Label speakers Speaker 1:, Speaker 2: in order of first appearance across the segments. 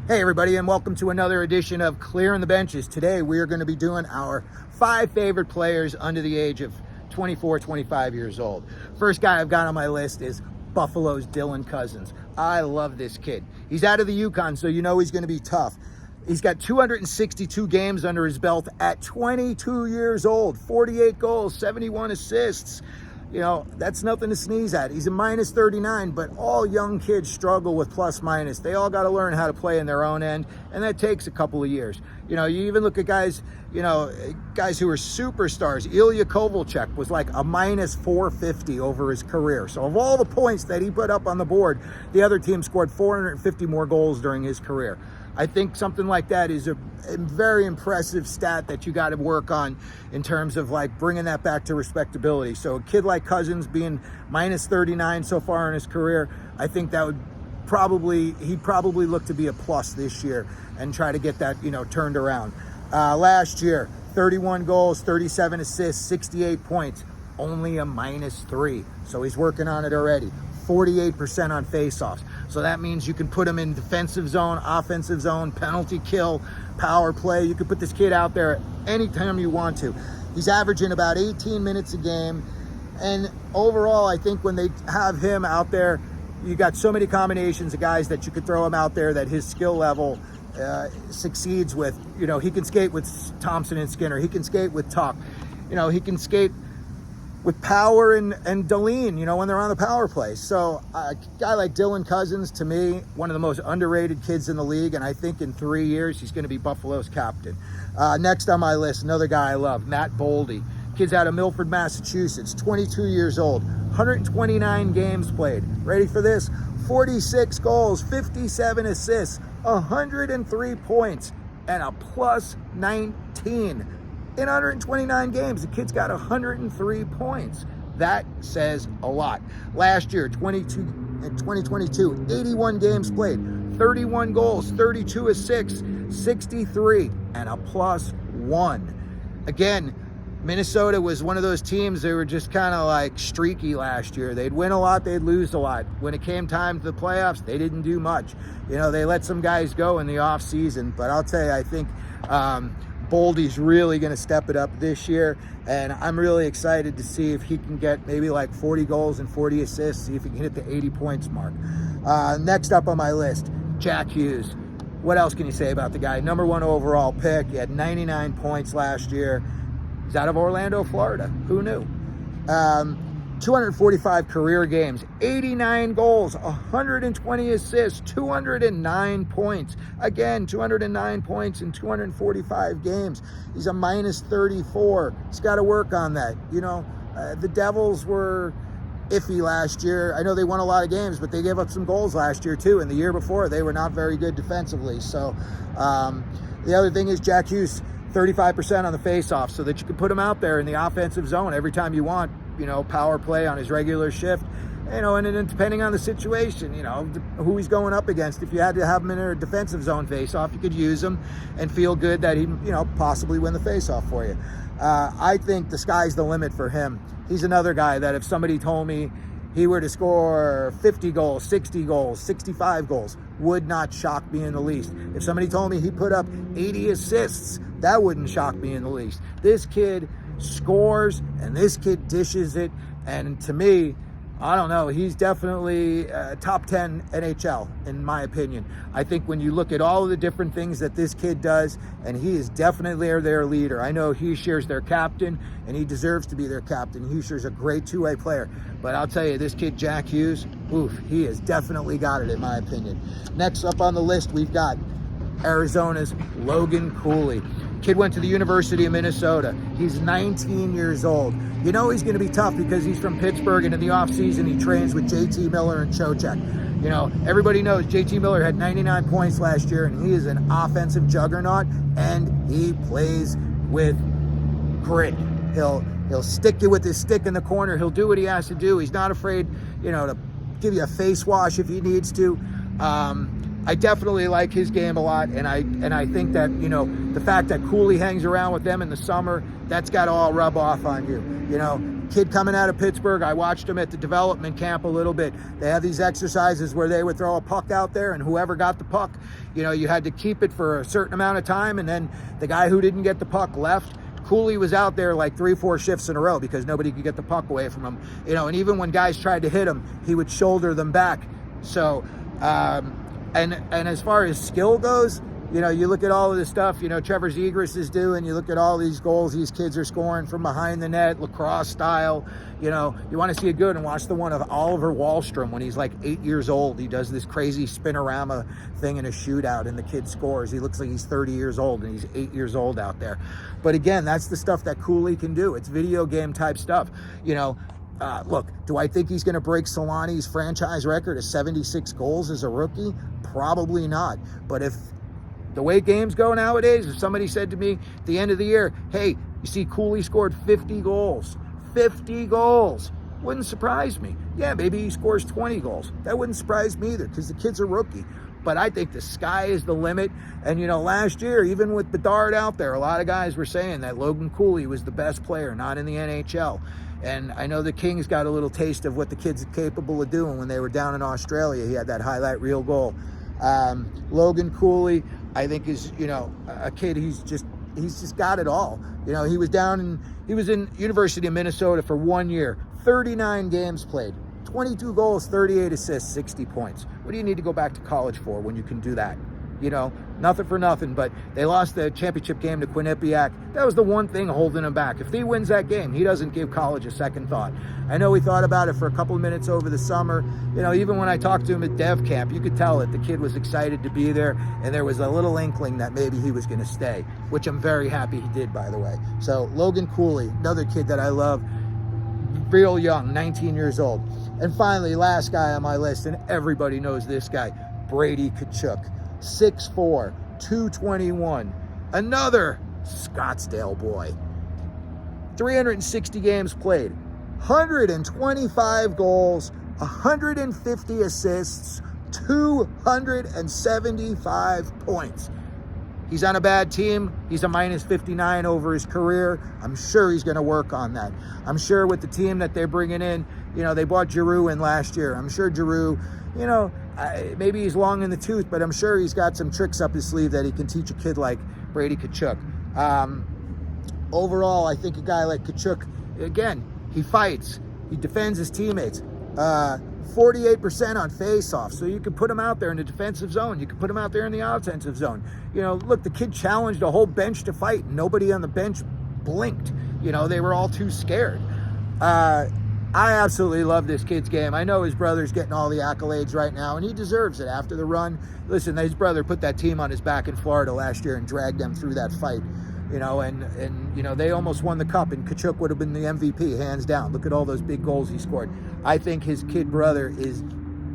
Speaker 1: Hey everybody, and welcome to another edition of Clearing the Benches. Today we are going to be doing our 5 favorite players under the age of 24, 25 years old. First guy I've got on my list is Buffalo's Dylan Cozens. I love this kid. He's out of the Yukon, so you know he's going to be tough. He's got 262 games under his belt at 22 years old, 48 goals, 71 assists. You know, that's nothing to sneeze at. He's a minus 39, but all young kids struggle with plus minus. They all got to learn how to play in their own end, and that takes a couple of years. You know, you even look at guys, guys who are superstars. Ilya Kovalchuk was like a minus 450 over his career. So of all the points that he put up on the board, the other team scored 450 more goals during his career. I think something like that is a very impressive stat that you got to work on in terms of like bringing that back to respectability. So a kid like Cozens being minus 39 so far in his career, I think that he'd probably look to be a plus this year and try to get that, turned around. Last year, 31 goals, 37 assists, 68 points, only a minus 3. So he's working on it already. 48% on faceoffs. So that means you can put him in defensive zone, offensive zone, penalty kill, power play. You can put this kid out there anytime you want to. He's averaging about 18 minutes a game. And overall, I think when they have him out there, you got so many combinations of guys that you could throw him out there that his skill level succeeds with. He can skate with Thompson and Skinner. He can skate with Tuck. He can skate with Power and Deline, when they're on the power play. So a guy like Dylan Cozens, to me, one of the most underrated kids in the league, and I think in 3 years, he's going to be Buffalo's captain. Next on my list, another guy I love, Matt Boldy. Kid's out of Milford, Massachusetts, 22 years old, 129 games played. Ready for this? 46 goals, 57 assists, 103 points, and a plus 19. In 129 games, the kid's got 103 points. That says a lot. Last year, 2022, 81 games played, 31 goals, 32 assists, 63, and a plus 1. Again, Minnesota was one of those teams that were just kind of like streaky last year. They'd win a lot, they'd lose a lot. When it came time to the playoffs, they didn't do much. They let some guys go in the off season, but I'll tell you, I think Boldy's really going to step it up this year, and I'm really excited to see if he can get maybe like 40 goals and 40 assists, see if he can hit the 80 points mark. Next up on my list, Jack Hughes. What else can you say about the guy? Number 1 overall pick. He had 99 points last year. He's out of Orlando, Florida. Who knew? 245 career games, 89 goals, 120 assists, 209 points. Again, 209 points in 245 games. He's a minus 34. He's got to work on that. The Devils were iffy last year. I know they won a lot of games, but they gave up some goals last year too. And the year before, they were not very good defensively. So the other thing is Jack Hughes, 35% on the faceoff, so that you can put him out there in the offensive zone every time you want. Power play on his regular shift, and then depending on the situation, who he's going up against. If you had to have him in a defensive zone face-off, you could use him and feel good that he'd, possibly win the face-off for you. I think the sky's the limit for him. He's another guy that if somebody told me he were to score 50 goals, 60 goals, 65 goals, would not shock me in the least. If somebody told me he put up 80 assists, that wouldn't shock me in the least. This kid scores and this kid dishes it, and to me, I don't know, he's definitely top 10 NHL in my opinion. I think when you look at all of the different things that this kid does, and he is definitely their leader. I know Heischer's their captain and he deserves to be their captain. Heischer's a great two-way player, but I'll tell you, this kid Jack Hughes, he has definitely got it in my opinion. Next up on the list, we've got Arizona's Logan Cooley. Kid went to the University of Minnesota. He's 19 years old. He's going to be tough because he's from Pittsburgh, and in the offseason he trains with JT Miller and Chochek. Everybody knows JT Miller had 99 points last year, and he is an offensive juggernaut, and he plays with grit. He'll stick you with his stick in the corner. He'll do what he has to do. He's not afraid, to give you a face wash if he needs to. I definitely like his game a lot, and I think that, the fact that Cooley hangs around with them in the summer, that's got to all rub off on you. Kid coming out of Pittsburgh, I watched him at the development camp a little bit. They have these exercises where they would throw a puck out there, and whoever got the puck, you know, you had to keep it for a certain amount of time, and then the guy who didn't get the puck left. Cooley was out there like 3-4 shifts in a row because nobody could get the puck away from him. You know, and even when guys tried to hit him, he would shoulder them back. So, and as far as skill goes, you know, you look at all of this stuff, you know, Trevor Zegras is doing, you look at all these goals these kids are scoring from behind the net, lacrosse style. You know, you want to see it good, and watch the one of Oliver Wahlstrom when he's like 8 years old. He does this crazy spinorama thing in a shootout, and the kid scores. He looks like he's 30 years old, and he's 8 years old out there. But again, that's the stuff that Cooley can do. It's video game type stuff. You know, look, do I think he's going to break Solani's franchise record of 76 goals as a rookie? Probably not. But if the way games go nowadays, if somebody said to me at the end of the year, hey, you see Cooley scored 50 goals, 50 goals, wouldn't surprise me. Yeah, maybe he scores 20 goals. That wouldn't surprise me either, because the kid's a rookie. But I think the sky is the limit. And, you know, last year, even with Bedard out there, a lot of guys were saying that Logan Cooley was the best player, not in the NHL. And I know the Kings got a little taste of what the kid's capable of doing when they were down in Australia. He had that highlight reel goal. Logan Cooley, I think, is, you know, a kid, he's just got it all. You know, he was in University of Minnesota for 1 year, 39 games played, 22 goals, 38 assists, 60 points. What do you need to go back to college for when you can do that? You know, nothing for nothing, but they lost the championship game to Quinnipiac. That was the one thing holding him back. If he wins that game, he doesn't give college a second thought. I know he thought about it for a couple of minutes over the summer. You know, even when I talked to him at Dev Camp, you could tell that the kid was excited to be there, and there was a little inkling that maybe he was going to stay, which I'm very happy he did, by the way. So Logan Cooley, another kid that I love, real young, 19 years old. And finally, last guy on my list, and everybody knows this guy, Brady Tkachuk. 6'4", 221, another Scottsdale boy. 360 games played, 125 goals, 150 assists, 275 points. He's on a bad team. He's a minus 59 over his career. I'm sure he's going to work on that. I'm sure with the team that they're bringing in, you know, they brought Giroux in last year. I'm sure Giroux, you know, maybe he's long in the tooth, but I'm sure he's got some tricks up his sleeve that he can teach a kid like Brady Tkachuk. Overall, I think a guy like Tkachuk, again, he fights. He defends his teammates. 48% on face-off, so you can put him out there in the defensive zone. You can put him out there in the offensive zone. You know, look, the kid challenged a whole bench to fight. Nobody on the bench blinked. You know, they were all too scared. I absolutely love this kid's game. I know his brother's getting all the accolades right now, and he deserves it after the run. Listen, his brother put that team on his back in Florida last year and dragged them through that fight. You know, and you know, they almost won the cup, and Tkachuk would have been the MVP, hands down. Look at all those big goals he scored. I think his kid brother is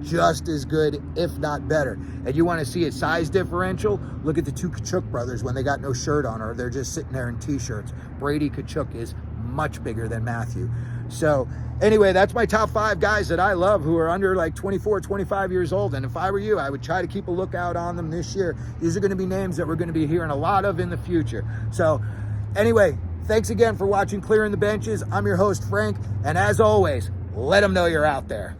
Speaker 1: just as good, if not better. And you want to see a size differential? Look at the two Tkachuk brothers when they got no shirt on, or they're just sitting there in t-shirts. Brady Tkachuk is much bigger than Matthew. So anyway, that's my top 5 guys that I love who are under like 24, 25 years old. And if I were you, I would try to keep a lookout on them this year. These are going to be names that we're going to be hearing a lot of in the future. So anyway, thanks again for watching Clearing the Benches. I'm your host, Frank. And as always, let them know you're out there.